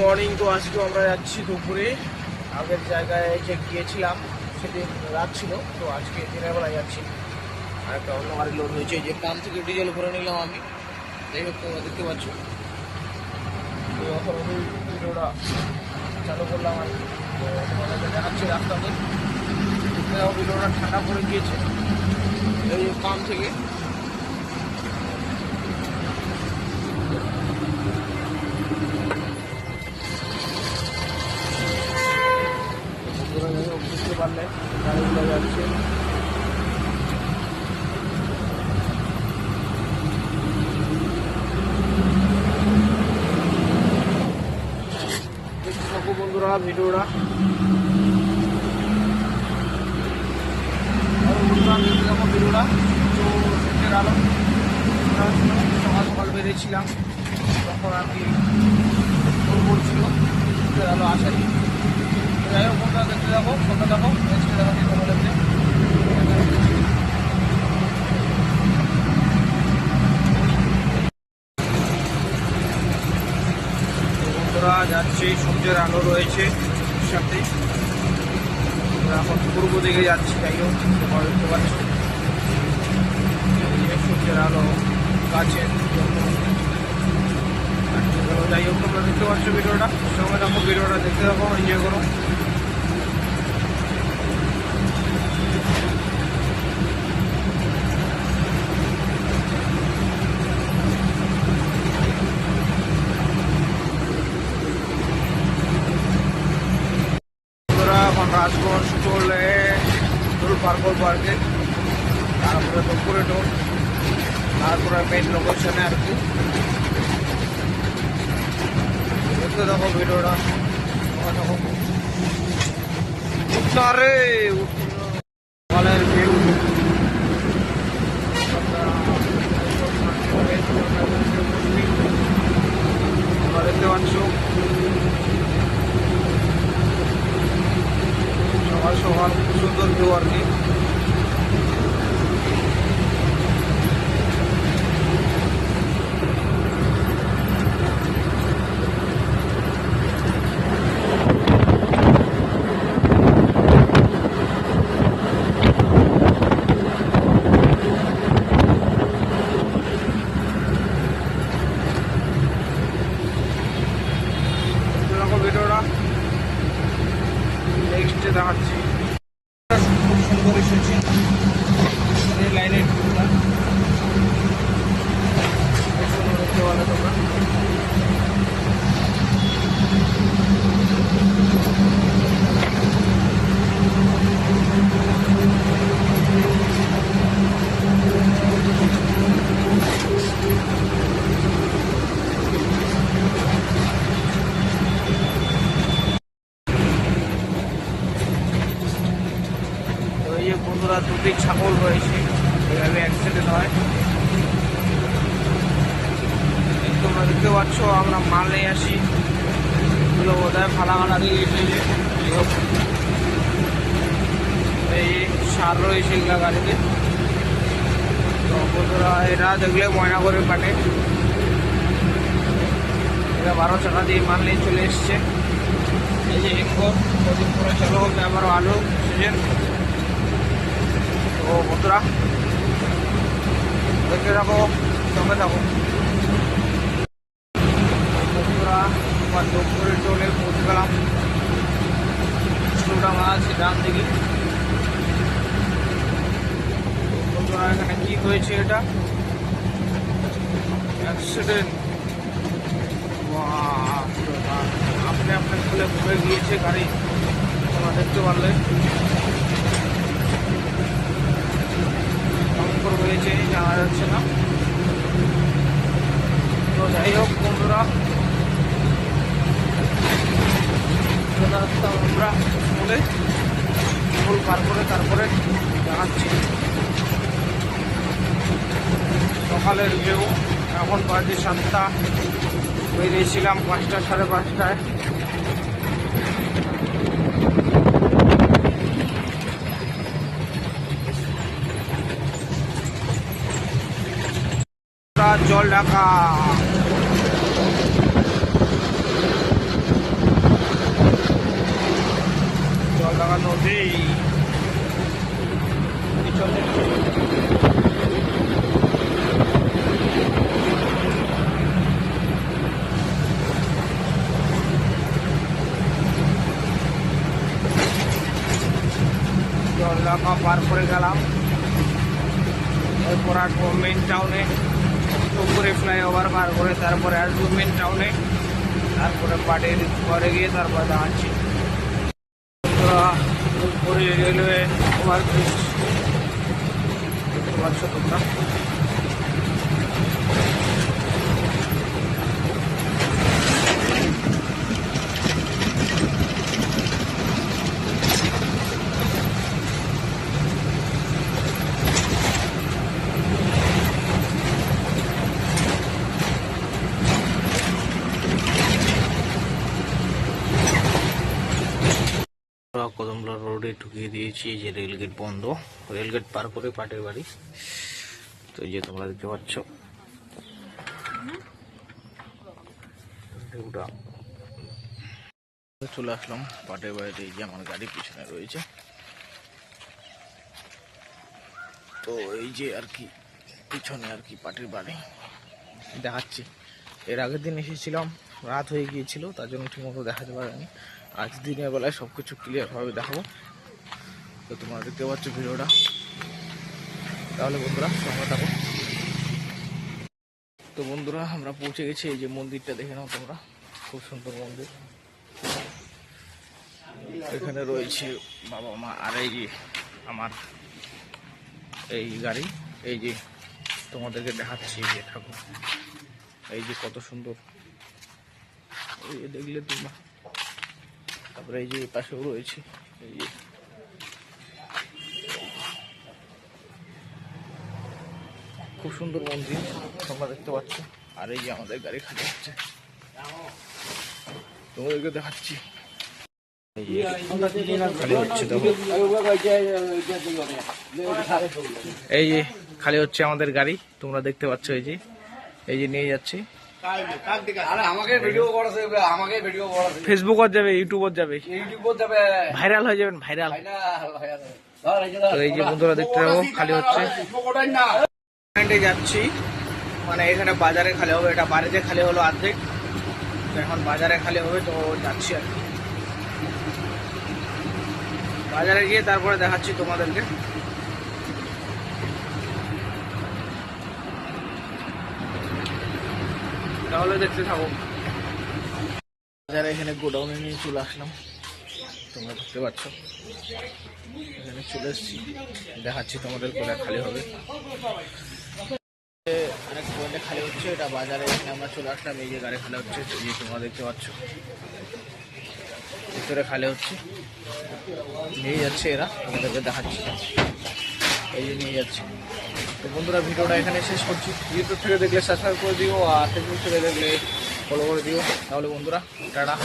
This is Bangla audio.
মর্নিং। তো আজকে আমরা যাচ্ছি দুপুরে আগের জায়গায় যে গিয়েছিলাম সেদিন রাত ছিল, তো আজকে দিনের বেলায় যাচ্ছি। আর একটা অন্য গাড়ি লোড হয়েছে, যে পাম্প থেকে ডিজেল ভরে নিলাম আমি। যাই হোক, তোমরা দেখতে পাচ্ছ, তো এখন আমি ভিডিওটা চালু করলাম আর কি। তো তোমাদেরকে দেখাচ্ছি রাস্তাতে। ভিডিওটা ঠান্ডা পড়ে গিয়েছে এই পাম্প থেকে। বুঝতে পারলে গাড়িগুলো যাচ্ছে। দেখতে থাকো বন্ধুরা ভিডিওটা। দেখো ভিডিওটা। তো সূর্যের আলো সকাল সকাল বেরিয়েছিলাম, তখন আর কি করছিল, সূর্যের আলো আসাই। যাই হোক বন্ধুরা, দেখতে যাবো, ফটো দেখো, নেক্সটে দেখাচ্ছি তোমাদেরকে। বন্ধুরা যাচ্ছে, সূর্যের আলো রয়েছে সাথে। এখন পূর্ব দিকে যাচ্ছি। যাই হোক, তোমরা দেখতে পাচ্ছ সূর্যের আলো গাছের। যাই হোক, তোমরা দেখতে পাচ্ছ ভিডিওটা, সঙ্গে দেখো, ভিডিওটা দেখতে থাকো, এনজয় করো। এখন রাজগঞ্জ চলে পার্কল পার্কে, তারপরে দুপুরে টোল, তারপরে মেন লোকেশনে আর কি। দেখতে দেখো ভিডিওটা, দেখো উঠনারে সকালের ভিউ। তোমরা দেখতে পাচ্ছ সকাল সকাল খুব সুন্দর ভিউ আর কি। ভিডিওটা নেক্সটে দেখাচ্ছি। খুব সুন্দর এসেছে এই লাইনের ভিউটা, দেখতে পারো তোমরা। বন্ধুরা, দুটি ছাগল রয়েছে, এভাবে অ্যাক্সিডেন্ট হয়। তোমরা দেখতে পাচ্ছ, আমরা মাল নিয়ে আসি, এগুলো বোধহয় ফালাকাটা দিয়ে এসেছে। এই সার রয়েছে এগুলা গাড়িতে। তো বন্ধুরা, এরা দেখলে ময়না করে কাটে। এরা 12 চাকা দিয়ে মাল নিয়ে চলে এসছে। এই যে ইনকোর কদিন পরে চালু হবে আবারও আলু সিজন। তো বন্ধুরা দেখতে থাকো, সঙ্গে থাকো। বন্ধুরা, আমার দুপুরের টোলে পৌঁছে গেলাম। ডাঙা আছে ডান দিকে। বন্ধুরা, এখানে কি হয়েছে, এটা অ্যাক্সিডেন্ট। আপনি আপনি খুলে পড়ে গিয়েছে গাড়ি, তোমরা দেখতে পারলে। হয়েছে জানা যাচ্ছে না। তো যাই হোক বন্ধুরা, রাস্তা আমরা চলে ফুল পার করে তারপরে জানাচ্ছি সকালের ভিউ। এখন বাজে 7টা, বেরিয়েছিলাম 5টা, 5:30টায়। জল ঢাকা। এই পিছনে জলঢাকা পার করে গেলাম, এরপর আসবো মেন টাউনে, উপরে ফ্লাইওভার পার করে তারপরে আসবো মেন টাউনে, তারপরে পাটের ঘরে গিয়ে তারপরে দাঁড়াচ্ছি উপরে রেলওয়ে ওভারব্রিজ দেখতে পাচ্ছ তোমরা। কদমলা রোডে ঢুকিয়ে দিয়েছি, যে রেলগেট বন্ধ, রেলগেট পার করে পাটের বাড়ি। তো এই যে তোমরা দেখতে পাচ্ছ চলে আসলাম পাটের বাড়িতে। এই যে আমার গাড়ি পিছনে রয়েছে। তো এই যে আর কি পিছনে আর কি পাটের বাড়ি দেখাচ্ছি। এর আগের দিন এসেছিলাম, রাত হয়ে গিয়েছিল, তার জন্য ঠিকমতো দেখাতে পারিনি। আজ দিনের বেলায় সব কিছু ক্লিয়ারভাবে দেখাবো। তো তোমরা দেখতে পাচ্ছ ভিডিওটা, তাহলে বন্ধুরা সঙ্গে থাকো। তো বন্ধুরা আমরা পৌঁছে গেছি, এই যে মন্দিরটা দেখে নাও তোমরা, খুব সুন্দর মন্দির। এখানে রয়েছে বাবা মা, আর এই যে আমার এই গাড়ি, এই যে তোমাদেরকে দেখাচ্ছি, এই যে ঠাকুর, এই যে কত সুন্দর, এই যে দেখলে তোমরা। তারপরে এই যে পাশেও রয়েছে, এই যে খুব সুন্দর মন্দির তোমরা দেখতে পাচ্ছ। আর এই যে আমাদের গাড়ি খালি হচ্ছে, তোমাদেরকে দেখাচ্ছি। খালি হচ্ছে দেখো, এই যে খালি হচ্ছে আমাদের গাড়ি, তোমরা দেখতে পাচ্ছ। এই যে নিয়ে যাচ্ছি, ফেসবুকত যাবে, ইউটিউবত যাবে, ভাইরাল হয়ে যাবেন, ভাইরাল। তো এই যে বন্ধুরা দেখতে পাবো খালি হচ্ছে, যাচ্ছি মানে এখানে বাজারে খালি হবে, এটা বাড়িতে খালি হলো অর্ধেক, এখন বাজারে খালি হবে। তো যাচ্ছি আর কি, বাজারে গিয়ে তারপরে দেখাচ্ছি তোমাদেরকে। তাহলে দেখতে থাকো। বাজারে এখানে গোডাউনে নিয়ে চলে আসলাম, তোমরা দেখতে পাচ্ছ। এখানে চলে এসেছি, দেখাচ্ছি তোমাদের কোথায় খালি হবে। অনেক পয়েন্টে খালি হচ্ছে, এটা বাজারে এখানে আমরা চলে আসলাম। এই যে গাড়ি খালি হচ্ছে, এই যে তোমরা দেখতে পাচ্ছ ভিতরে খালি হচ্ছে, নিয়ে যাচ্ছে এরা, তোমাদেরকে দেখাচ্ছি। এই যে নিয়ে যাচ্ছে। তো বন্ধুরা ভিডিওটা এখানে শেষ করছি। ইউটিউব থেকে দেখলে সাবস্ক্রাইব করে দিও, আর ফেসবুক থেকে দেখলে ফলো করে দিও। তাহলে বন্ধুরা টাটা।